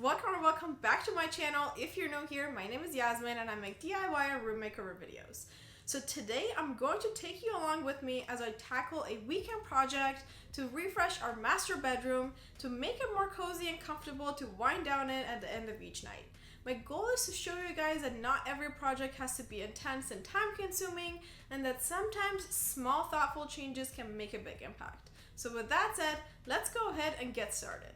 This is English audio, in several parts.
welcome or welcome back to my channel. If you're new here, my name is Yasmin and I make DIY and room makeover videos. So today I'm going to take you along with me as I tackle a weekend project to refresh our master bedroom, to make it more cozy and comfortable to wind down in at the end of each night. My goal is to show you guys that not every project has to be intense and time consuming, and that sometimes small thoughtful changes can make a big impact. So with that said, let's go ahead and get started.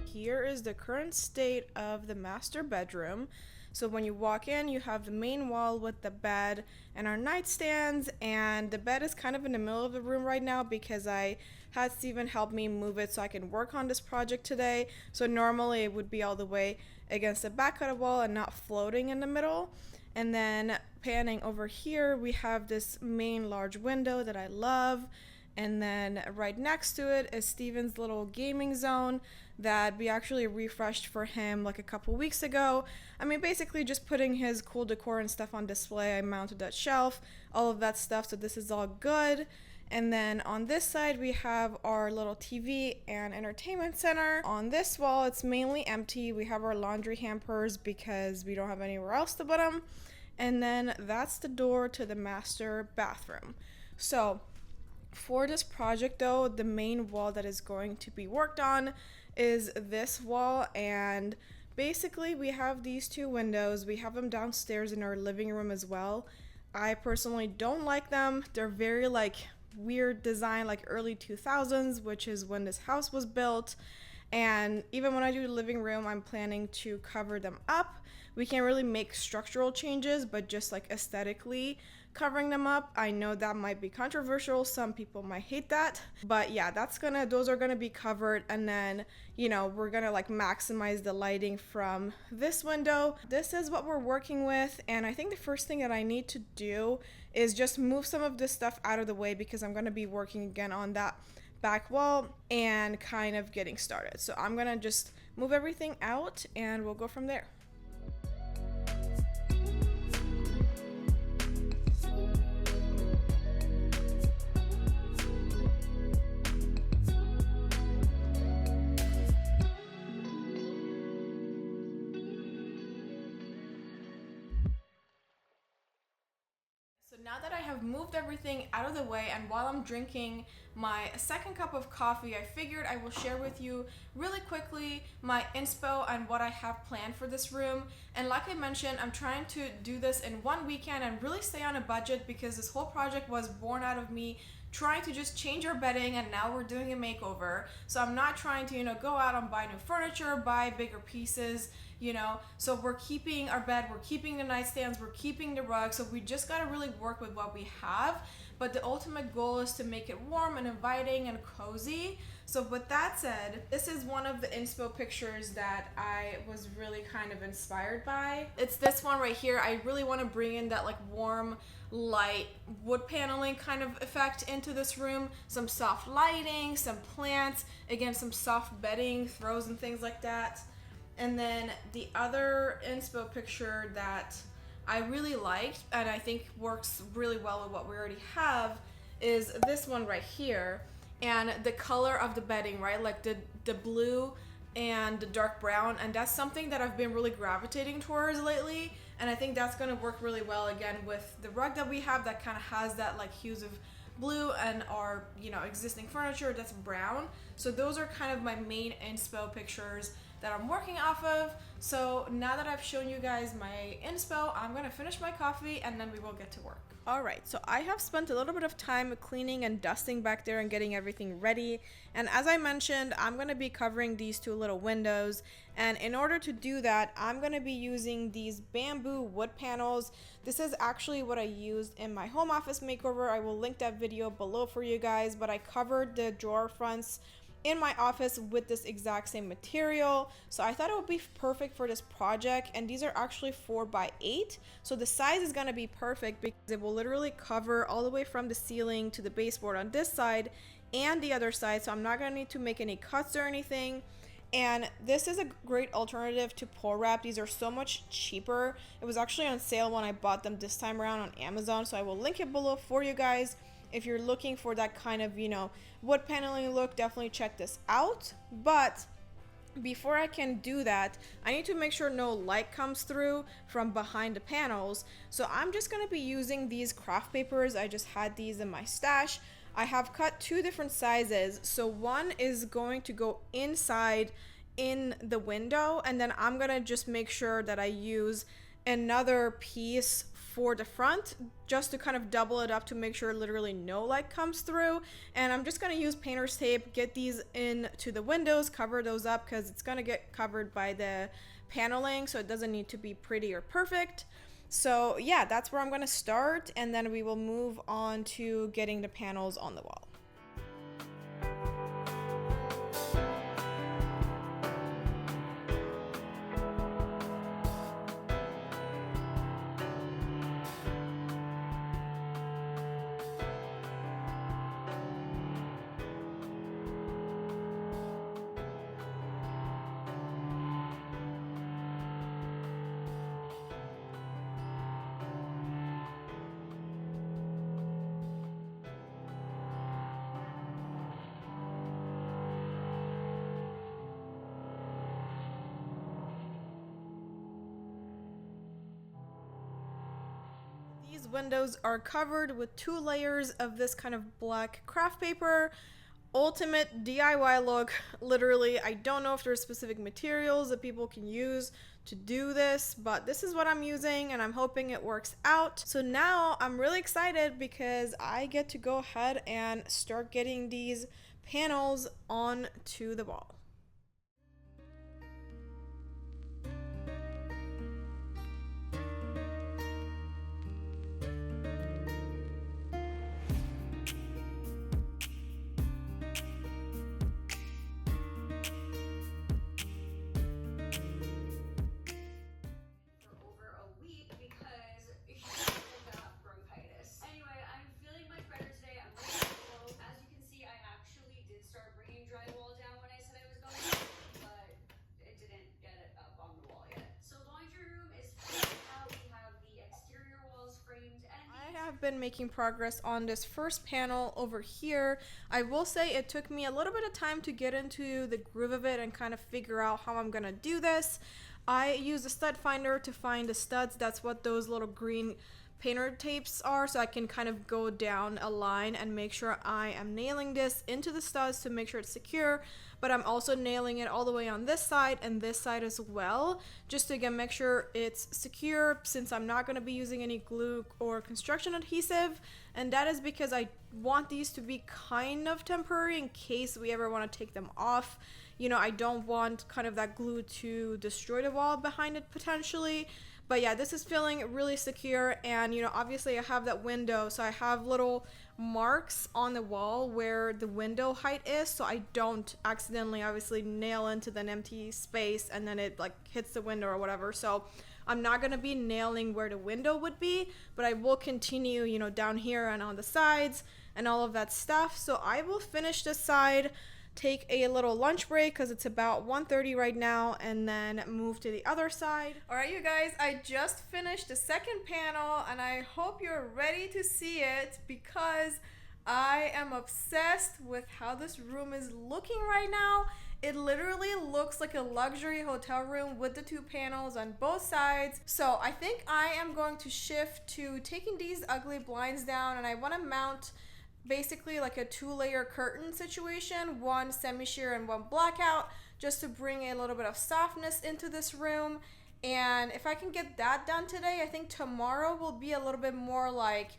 Here is the current state of the master bedroom. So when you walk in, you have the main wall with the bed and our nightstands, and the bed is kind of in the middle of the room right now because I had Steven help me move it so I can work on this project today. So normally it would be all the way against the back of the wall and not floating in the middle. And then panning over here, we have this main large window that I love. And then right next to it is Steven's little gaming zone that we actually refreshed for him like a couple weeks ago. I mean, basically just putting his cool decor and stuff on display. I mounted that shelf, all of that stuff, so this is all good. And then on this side, we have our little TV and entertainment center. On this wall, it's mainly empty. We have our laundry hampers because we don't have anywhere else to put them. And then that's the door to the master bathroom. So for this project though, the main wall that is going to be worked on is this wall, and basically we have these two windows. We have them downstairs in our living room as well. I personally don't like them. They're very like weird design, like early 2000s, which is when this house was built. And even when I do the living room, I'm planning to cover them up. We can't really make structural changes, but just like aesthetically covering them up. I know that might be controversial. Some people might hate that, but yeah, those are gonna be covered. And then, you know, we're gonna like maximize the lighting from this window. This is what we're working with. And I think the first thing that I need to do is just move some of this stuff out of the way because I'm gonna be working again on that back wall and kind of getting started. So I'm gonna just move everything out and we'll go from there. So now that I have moved everything out of the way, and while I'm drinking my second cup of coffee, I figured I will share with you really quickly my inspo and what I have planned for this room. And like I mentioned, I'm trying to do this in one weekend and really stay on a budget because this whole project was born out of me trying to just change our bedding, and now we're doing a makeover. So I'm not trying to, go out and buy new furniture, buy bigger pieces, so we're keeping our bed, we're keeping the nightstands, we're keeping the rug. So we just got to really work with what we have, but the ultimate goal is to make it warm and inviting and cozy. So with that said, this is one of the inspo pictures that I was really kind of inspired by. It's this one right here. I really want to bring in that like warm, light wood paneling kind of effect into this room. Some soft lighting, some plants, again, some soft bedding, throws and things like that. And then the other inspo picture that I really liked and I think works really well with what we already have is this one right here. And the color of the bedding, right? Like the blue and the dark brown. And that's something that I've been really gravitating towards lately. And I think that's gonna work really well again with the rug that we have that kind of has that like hues of blue, and our existing furniture that's brown. So those are kind of my main inspo pictures that I'm working off of. So now that I've shown you guys my inspo, I'm gonna finish my coffee and then we will get to work. Alright, so I have spent a little bit of time cleaning and dusting back there and getting everything ready. And as I mentioned, I'm gonna be covering these two little windows. And in order to do that, I'm gonna be using these bamboo wood panels. This is actually what I used in my home office makeover. I will link that video below for you guys, but I covered the drawer fronts in my office with this exact same material. So I thought it would be perfect for this project. And these are actually 4x8. So the size is gonna be perfect because it will literally cover all the way from the ceiling to the baseboard on this side and the other side. So I'm not gonna need to make any cuts or anything. And this is a great alternative to pour wrap. These are so much cheaper. It was actually on sale when I bought them this time around on Amazon. So I will link it below for you guys If you're looking for that kind of, wood paneling look, definitely check this out. But before I can do that, I need to make sure no light comes through from behind the panels. So I'm just going to be using these craft papers. I just had these in my stash. I have cut two different sizes. So one is going to go inside in the window, and then I'm going to just make sure that I use another piece for the front just to kind of double it up to make sure literally no light comes through. And I'm just going to use painter's tape, get these into the windows, cover those up because it's going to get covered by the paneling, so it doesn't need to be pretty or perfect. So yeah, that's where I'm going to start, and then we will move on to getting the panels on the wall. These windows are covered with 2 layers of this kind of black craft paper. Ultimate DIY look. Literally, I don't know if there's specific materials that people can use to do this, but this is what I'm using and I'm hoping it works out. So now I'm really excited because I get to go ahead and start getting these panels onto the wall. I've been making progress on this first panel over here. I will say it took me a little bit of time to get into the groove of it and kind of figure out how I'm gonna do this. I use a stud finder to find the studs. That's what those little green painter tapes are, so I can kind of go down a line and make sure I am nailing this into the studs to make sure it's secure, but I'm also nailing it all the way on this side and this side as well, just to again make sure it's secure, since I'm not going to be using any glue or construction adhesive. And that is because I want these to be kind of temporary in case we ever want to take them off. I don't want kind of that glue to destroy the wall behind it potentially. But yeah, this is feeling really secure, and obviously I have that window, so I have little marks on the wall where the window height is, so I don't accidentally obviously nail into an empty space and then it like hits the window or whatever. So I'm not going to be nailing where the window would be, but I will continue, down here and on the sides and all of that stuff. So I will finish this side, take a little lunch break because it's about 1:30 right now, and then move to the other side. All right, you guys, I just finished the second panel and I hope you're ready to see it because I am obsessed with how this room is looking right now. It literally looks like a luxury hotel room with the 2 panels on both sides. So I think I am going to shift to taking these ugly blinds down, and I want to mount basically like a 2-layer curtain situation, one semi-sheer and one blackout, just to bring a little bit of softness into this room. And if I can get that done today, I think tomorrow will be a little bit more like,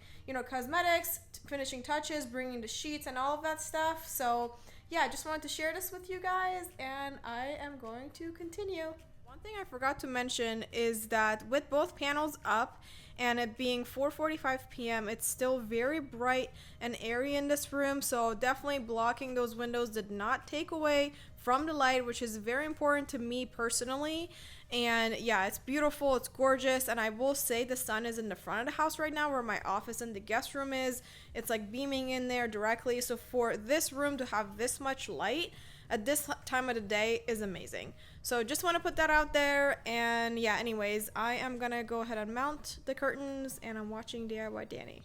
cosmetics, finishing touches, bringing the sheets and all of that stuff. So yeah, I just wanted to share this with you guys, and I am going to continue. One thing I forgot to mention is that with both panels up and it being 4:45 p.m., it's still very bright and airy in this room, so definitely blocking those windows did not take away from the light, which is very important to me personally. And yeah, it's beautiful, it's gorgeous, and I will say the sun is in the front of the house right now where my office and the guest room is. It's like beaming in there directly, so for this room to have this much light at this time of the day is amazing. So just want to put that out there. And yeah, anyways, I am gonna go ahead and mount the curtains, and I'm watching DIY Danny.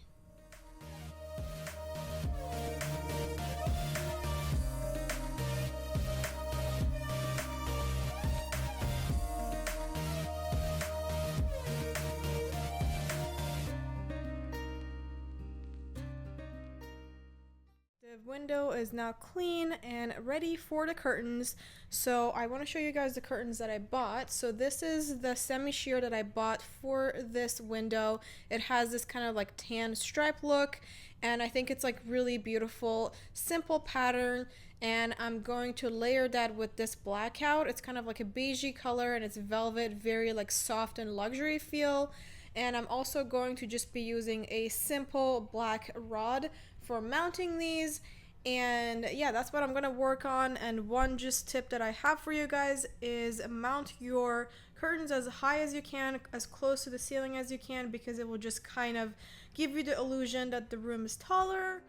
Window is now clean and ready for the curtains. So I want to show you guys the curtains that I bought. So this is the semi-sheer that I bought for this window. It has this kind of like tan stripe look, and I think it's like really beautiful, simple pattern. And I'm going to layer that with this blackout. It's kind of like a beigey color, and it's velvet, very like soft and luxury feel. And I'm also going to just be using a simple black rod for mounting these. And yeah, that's what I'm gonna work on. And one just tip that I have for you guys is mount your curtains as high as you can, as close to the ceiling as you can, because it will just kind of give you the illusion that the room is taller.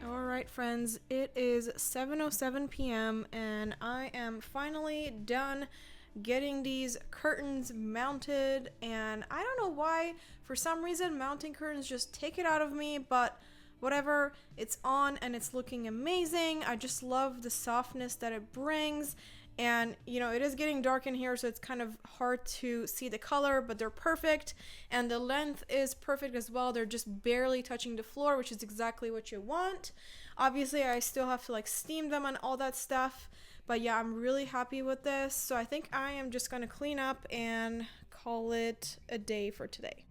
Alright friends, it is 7:07 p.m. and I am finally done getting these curtains mounted, and I don't know why, for some reason mounting curtains just take it out of me, but whatever, it's on and it's looking amazing. I just love the softness that it brings. And you know, it is getting dark in here, so it's kind of hard to see the color, but they're perfect. And the length is perfect as well. They're just barely touching the floor, which is exactly what you want. Obviously, I still have to like steam them and all that stuff. But yeah, I'm really happy with this. So I think I am just gonna clean up and call it a day for today.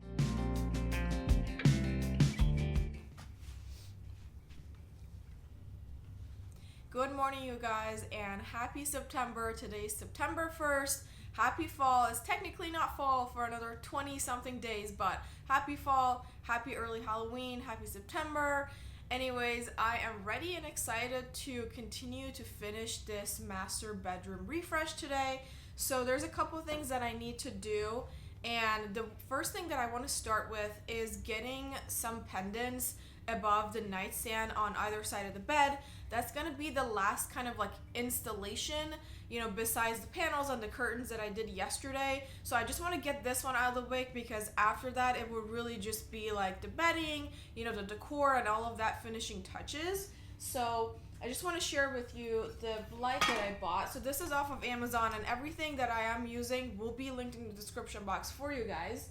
Good morning, you guys, and happy September. Today's September 1st. Happy fall. It's technically not fall for another 20 something days, but happy fall, happy early Halloween, happy September. Anyways, I am ready and excited to continue to finish this master bedroom refresh today. So there's a couple things that I need to do, and the first thing that I want to start with is getting some pendants above the nightstand on either side of the bed. That's gonna be the last kind of like installation, you know, besides the panels and the curtains that I did yesterday. So I just want to get this one out of the way, because after that it will really just be like the bedding, you know, the decor and all of that finishing touches. So I just want to share with you the light that I bought. So this is off of Amazon, and everything that I am using will be linked in the description box for you guys.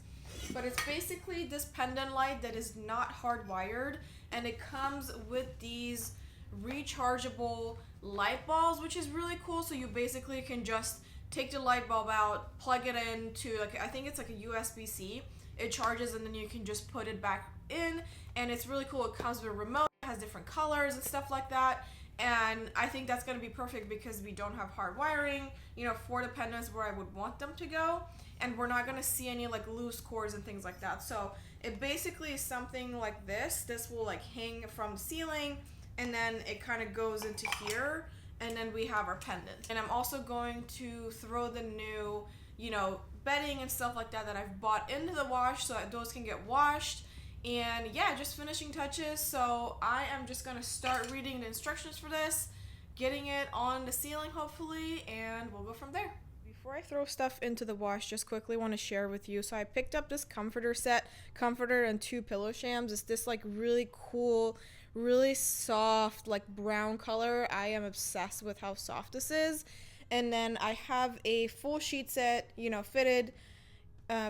But it's basically this pendant light that is not hardwired, and it comes with these rechargeable light bulbs, which is really cool. So you basically can just take the light bulb out, plug it into like, I think it's like a USB-C. It charges and then you can just put it back in, and it's really cool. It comes with a remote, it has different colors and stuff like that. And I think that's going to be perfect because we don't have hard wiring, you know, for the pendants where I would want them to go. And we're not going to see any like loose cords and things like that. So it basically is something like this. This will like hang from the ceiling, and then it kind of goes into here, and then we have our pendant. And I'm also going to throw the new, you know, bedding and stuff like that I've bought into the wash so that those can get washed. And yeah, just finishing touches. So I am just going to start reading the instructions for this, getting it on the ceiling hopefully, and we'll go from there. Before I throw stuff into the wash, just quickly want to share with you. So I picked up this comforter set, comforter and 2 pillow shams. It's this like really cool, really soft like brown color. I am obsessed with how soft this is. And then I have a full sheet set, you know, fitted,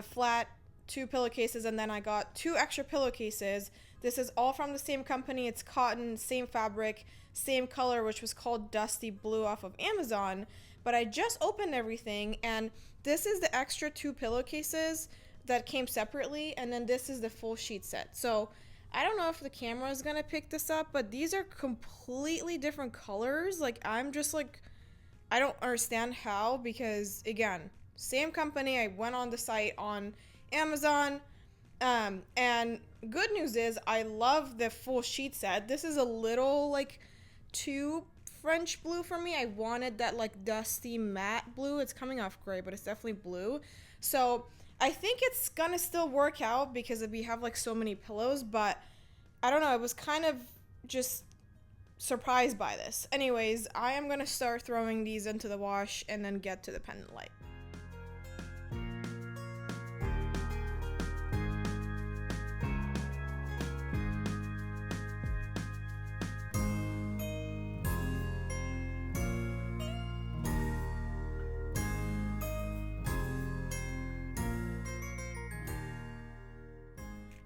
flat, 2 pillowcases, and then I got 2 extra pillowcases. This is all from the same company. It's cotton, same fabric, same color, which was called Dusty Blue off of Amazon. But I just opened everything, and this is the extra 2 pillowcases that came separately, and then this is the full sheet set. So I don't know if the camera is gonna pick this up, but these are completely different colors. Like, I'm just like, I don't understand how, because again, same company. I went on the site on Amazon. And good news is I love the full sheet set. This is a little like too French blue for me. I wanted that like dusty matte blue. It's coming off gray, but it's definitely blue. So I think it's gonna still work out because we have like so many pillows, but I don't know. I was kind of just surprised by this. Anyways, I am gonna start throwing these into the wash and then get to the pendant light.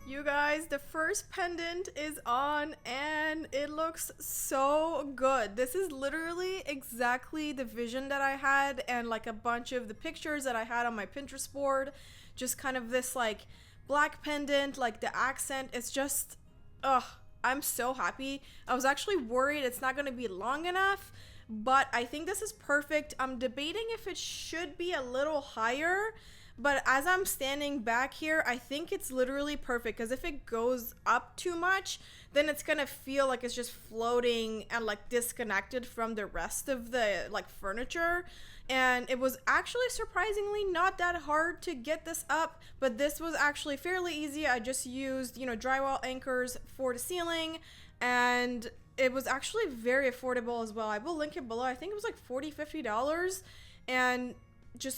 You guys, the first pendant is on and it looks so good. This is literally exactly the vision that I had and like a bunch of the pictures that I had on my Pinterest board. Just kind of this like black pendant, like the accent. It's just, ugh, I'm so happy. I was actually worried it's not going to be long enough, but I think this is perfect. I'm debating if it should be a little higher. But as I'm standing back here, I think it's literally perfect, because if it goes up too much, then it's gonna feel like it's just floating and like disconnected from the rest of the like furniture. And it was actually surprisingly not that hard to get this up, but this was actually fairly easy. I just used, drywall anchors for the ceiling, and it was actually very affordable as well. I will link it below. I think it was like $40-$50, and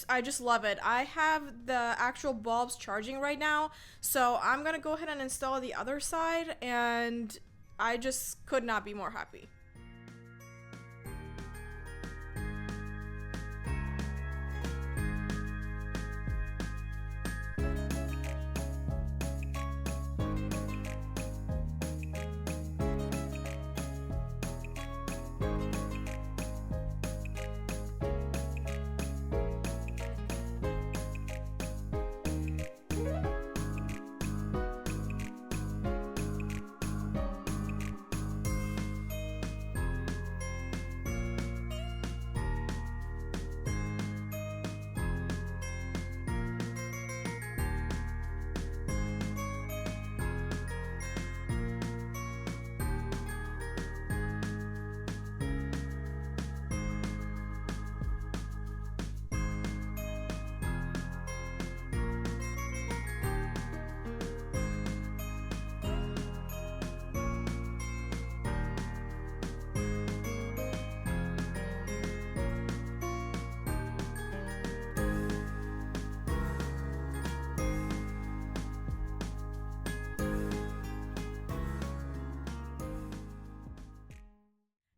I just love it. I have the actual bulbs charging right now, so I'm gonna go ahead and install the other side, and I just could not be more happy.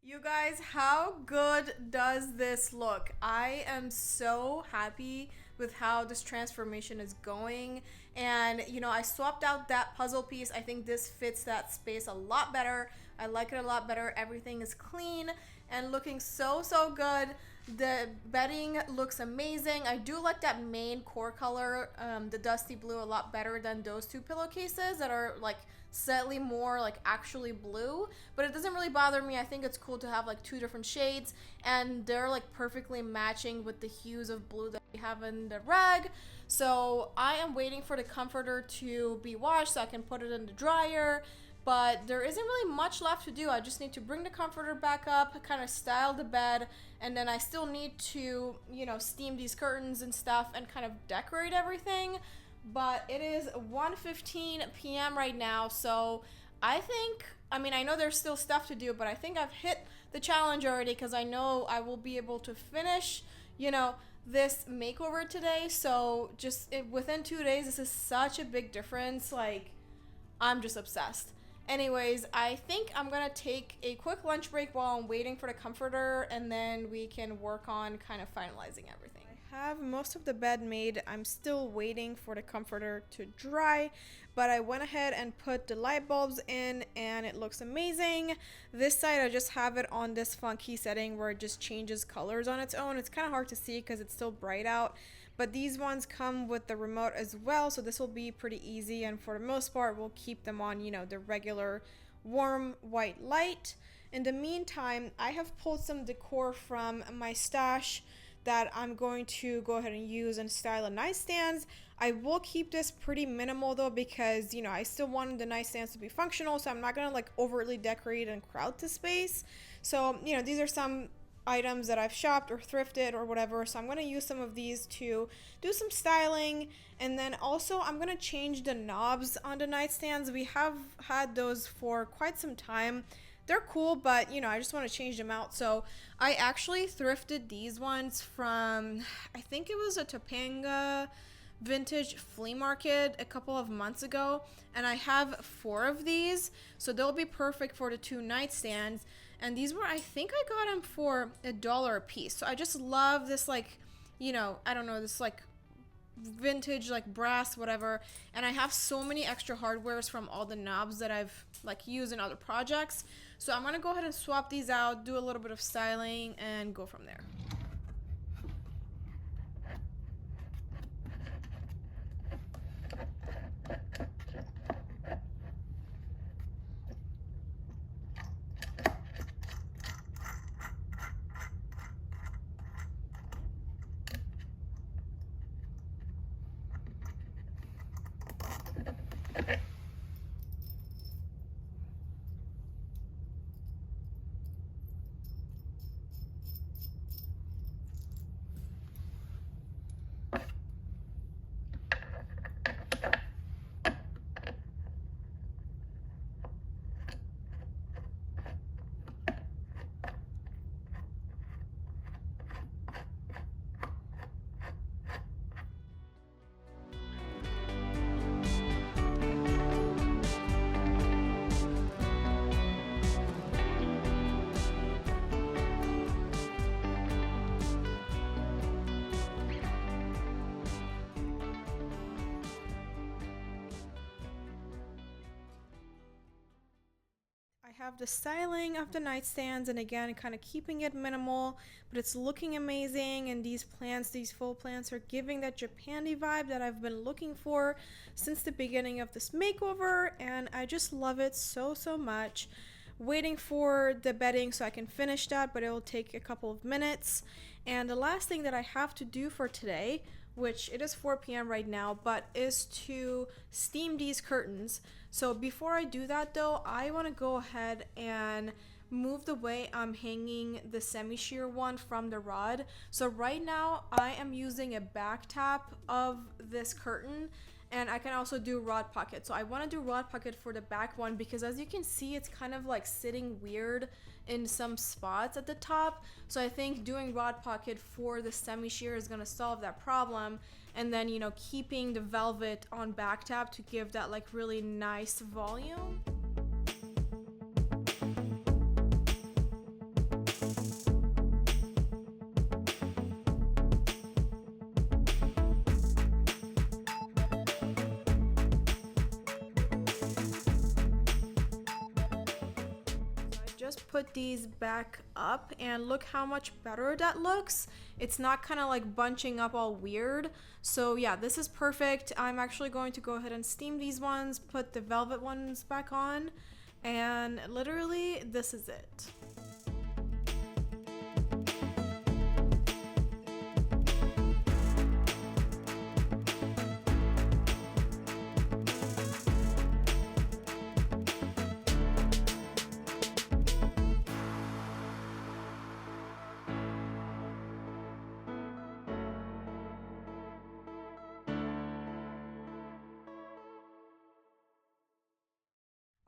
You guys, how good does this look? I am so happy with how this transformation is going. And, I swapped out that puzzle piece. I think this fits that space a lot better. I like it a lot better. Everything is clean and looking so, so good. The bedding looks amazing. I do like that main core color, the dusty blue, a lot better than those two pillowcases that are like slightly more like actually blue, but it doesn't really bother me. I think it's cool to have like two different shades, and they're like perfectly matching with the hues of blue that we have in the rug. So I am waiting for the comforter to be washed so I can put it in the dryer, but there isn't really much left to do. I just need to bring the comforter back up, kind of style the bed, and then I still need to, steam these curtains and stuff and kind of decorate everything. But it is 1:15 p.m. right now, so I know there's still stuff to do, but I think I've hit the challenge already, because I know I will be able to finish, this makeover today. So within 2 days, this is such a big difference. Like, I'm just obsessed. Anyways, I think I'm gonna take a quick lunch break while I'm waiting for the comforter, and then we can work on kind of finalizing everything. I have most of the bed made. I'm still waiting for the comforter to dry, but I went ahead and put the light bulbs in, and it looks amazing. This side, I just have it on this funky setting where it just changes colors on its own. It's kind of hard to see because it's still bright out, but these ones come with the remote as well, so this will be pretty easy, and for the most part we'll keep them on, you know, the regular warm white light. In the meantime, I have pulled some decor from my stash that I'm going to go ahead and use and style the nightstands. I will keep this pretty minimal though, because you know I still want the nightstands to be functional, so I'm not gonna like overtly decorate and crowd the space. So you know, these are some items that I've shopped or thrifted or whatever, so I'm going to use some of these to do some styling. And then also I'm going to change the knobs on the nightstands. We have had those for quite some time. They're cool, but you know, I just want to change them out. So I actually thrifted these ones from, I think it was a Topanga vintage flea market a couple of months ago, and I have 4 of these, so they'll be perfect for the 2 nightstands. And these were, I think I got them for $1 a piece. So I just love this, like, you know, I don't know, this like vintage like brass whatever. And I have so many extra hardwares from all the knobs that I've like used in other projects, so I'm gonna go ahead and swap these out, do a little bit of styling, and go from there. Have the styling of the nightstands, and again kind of keeping it minimal, but it's looking amazing. And these plants, these faux plants, are giving that Japandi vibe that I've been looking for since the beginning of this makeover, and I just love it so much. Waiting for the bedding so I can finish that, but it will take a couple of minutes. And the last thing that I have to do for today, which it is 4 p.m. right now, but is to steam these curtains. So before I do that though, I want to go ahead and move the way I'm hanging the semi-sheer one from the rod. So right now I am using a back tap of this curtain, and I can also do rod pocket. So I want to do rod pocket for the back one because, as you can see, it's kind of like sitting weird in some spots at the top. So I think doing rod pocket for the semi-sheer is going to solve that problem. And then, you know, keeping the velvet on back tap to give that like really nice volume. Just put these back up, and look how much better that looks. It's not kind of like bunching up all weird. So yeah, this is perfect. I'm actually going to go ahead and steam these ones, put the velvet ones back on, and literally this is it.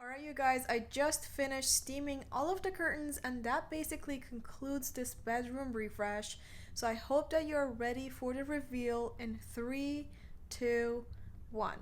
Alright you guys, I just finished steaming all of the curtains, and that basically concludes this bedroom refresh. So I hope that you're ready for the reveal in 3, 2, 1.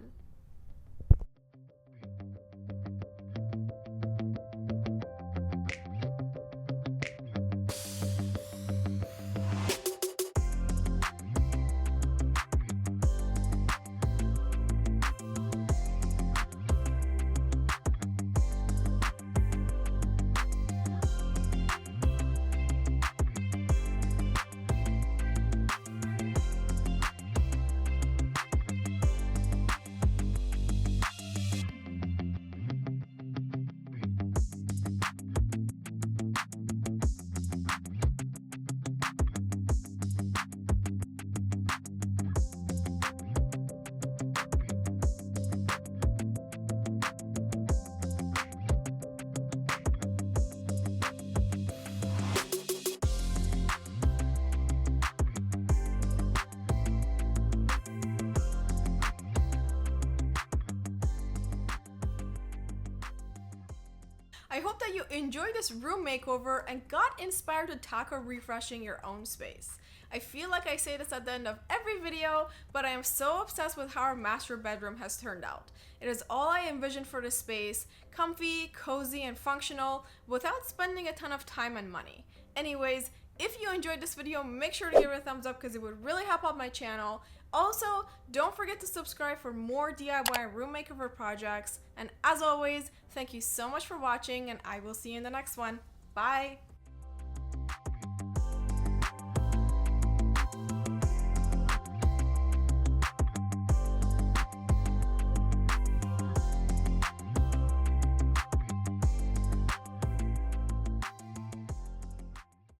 I hope that you enjoyed this room makeover and got inspired to tackle refreshing your own space. I feel like I say this at the end of every video, but I am so obsessed with how our master bedroom has turned out. It is all I envisioned for this space, comfy, cozy, and functional, without spending a ton of time and money. Anyways, if you enjoyed this video, make sure to give it a thumbs up because it would really help out my channel. Also, don't forget to subscribe for more DIY and room makeover projects. And as always, thank you so much for watching, and I will see you in the next one. Bye!